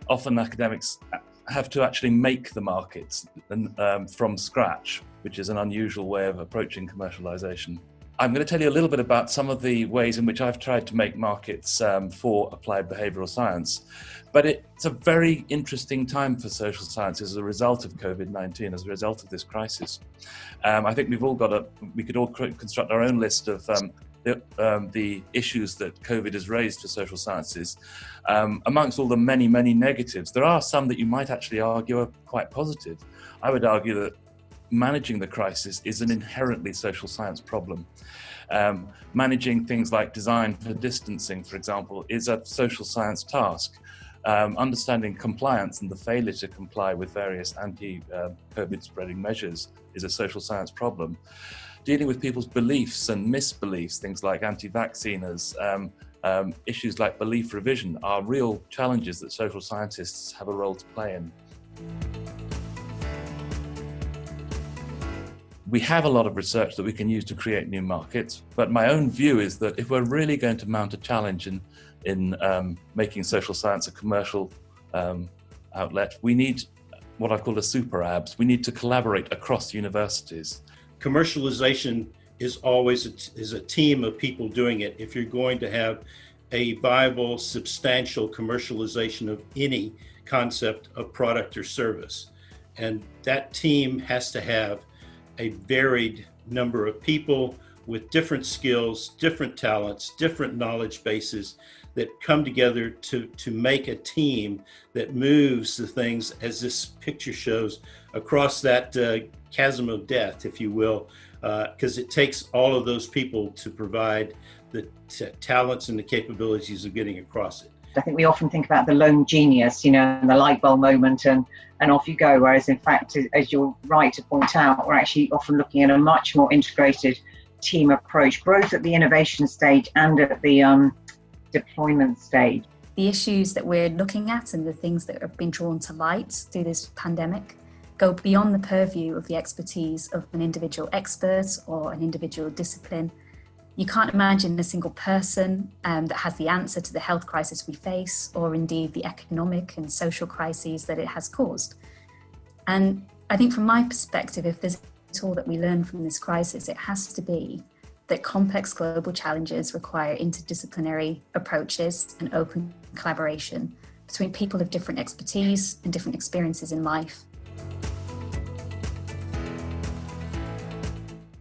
often academics have to actually make the markets from scratch, which is an unusual way of approaching commercialisation. I'm going to tell you a little bit about some of the ways in which I've tried to make markets for applied behavioural science. But it's a very interesting time for social science as a result of COVID-19, as a result of this crisis. I think we could all construct our own list of the issues that COVID has raised for social sciences. Amongst all the many, many negatives, there are some that you might actually argue are quite positive. I would argue that managing the crisis is an inherently social science problem. Managing things like design for distancing, for example, is a social science task. Understanding compliance and the failure to comply with various anti-COVID spreading measures is a social science problem. Dealing with people's beliefs and misbeliefs, things like anti-vacciners, issues like belief revision are real challenges that social scientists have a role to play in. We have a lot of research that we can use to create new markets, but my own view is that if we're really going to mount a challenge in making social science a commercial outlet, we need what I've called a super abs. We need to collaborate across universities. Commercialization is always a team of people doing it. If you're going to have a viable, substantial commercialization of any concept of product or service, and that team has to have a varied number of people with different skills, different talents, different knowledge bases that come together to make a team that moves the things, as this picture shows, across that chasm of death, if you will, because it takes all of those people to provide the talents and the capabilities of getting across it. I think we often think about the lone genius, and the light bulb moment and off you go. Whereas in fact, as you're right to point out, we're actually often looking at a much more integrated team approach, both at the innovation stage and at the deployment stage. The issues that we're looking at and the things that have been drawn to light through this pandemic go beyond the purview of the expertise of an individual expert or an individual discipline. You can't imagine a single person that has the answer to the health crisis we face, or indeed the economic and social crises that it has caused. And I think from my perspective, if there's a tool that we learn from this crisis, it has to be that complex global challenges require interdisciplinary approaches and open collaboration between people of different expertise and different experiences in life.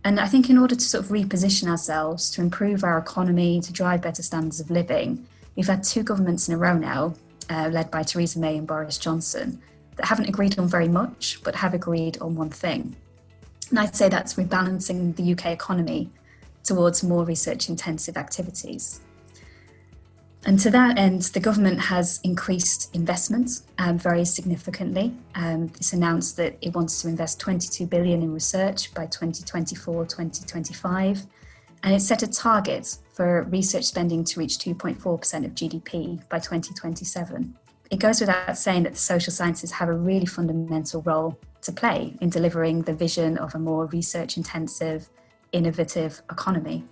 And I think in order to sort of reposition ourselves, to improve our economy, to drive better standards of living, we've had two governments in a row now, led by Theresa May and Boris Johnson, that haven't agreed on very much, but have agreed on one thing. And I'd say that's rebalancing the UK economy towards more research-intensive activities. And to that end, the government has increased investment very significantly. It's announced that it wants to invest 22 billion in research by 2024-2025, and it set a target for research spending to reach 2.4% of GDP by 2027. It goes without saying that the social sciences have a really fundamental role to play in delivering the vision of a more research-intensive, innovative economy.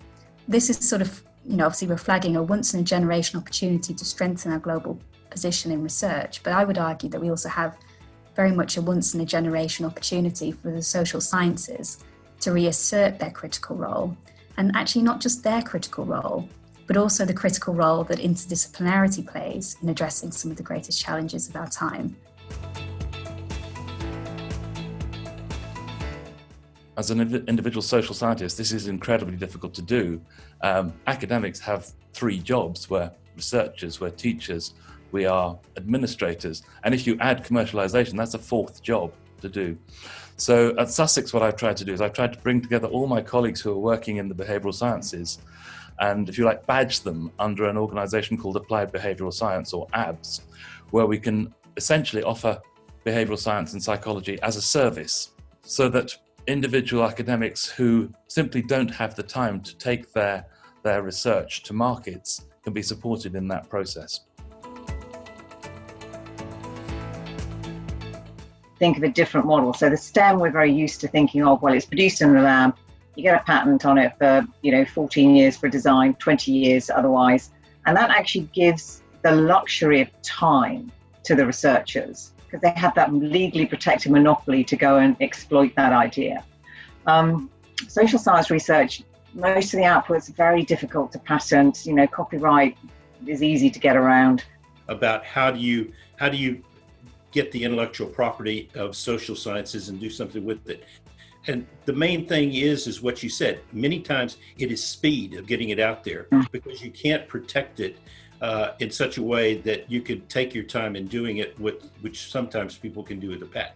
This is sort of obviously we're flagging a once-in-a-generation opportunity to strengthen our global position in research, but I would argue that we also have very much a once-in-a-generation opportunity for the social sciences to reassert their critical role, and actually not just their critical role, but also the critical role that interdisciplinarity plays in addressing some of the greatest challenges of our time. As an individual social scientist, this is incredibly difficult to do. Academics have three jobs. We're researchers, we're teachers, we are administrators. And if you add commercialisation, that's a fourth job to do. So at Sussex, what I've tried to do is I've tried to bring together all my colleagues who are working in the behavioural sciences and, if you like, badge them under an organisation called Applied Behavioural Science, or ABS, where we can essentially offer behavioural science and psychology as a service, so that individual academics who simply don't have the time to take their research to markets can be supported in that process. Think of a different model. So the STEM, we're very used to thinking of, well, it's produced in the lab, you get a patent on it for 14 years for design, 20 years otherwise, and that actually gives the luxury of time to the researchers because they have that legally protected monopoly to go and exploit that idea. Social science research, most of the outputs are very difficult to patent. You know, copyright is easy to get around. About how do you get the intellectual property of social sciences and do something with it? And the main thing is what you said. Many times it is speed of getting it out there because you can't protect it in such a way that you could take your time in doing it, which sometimes people can do with a patent.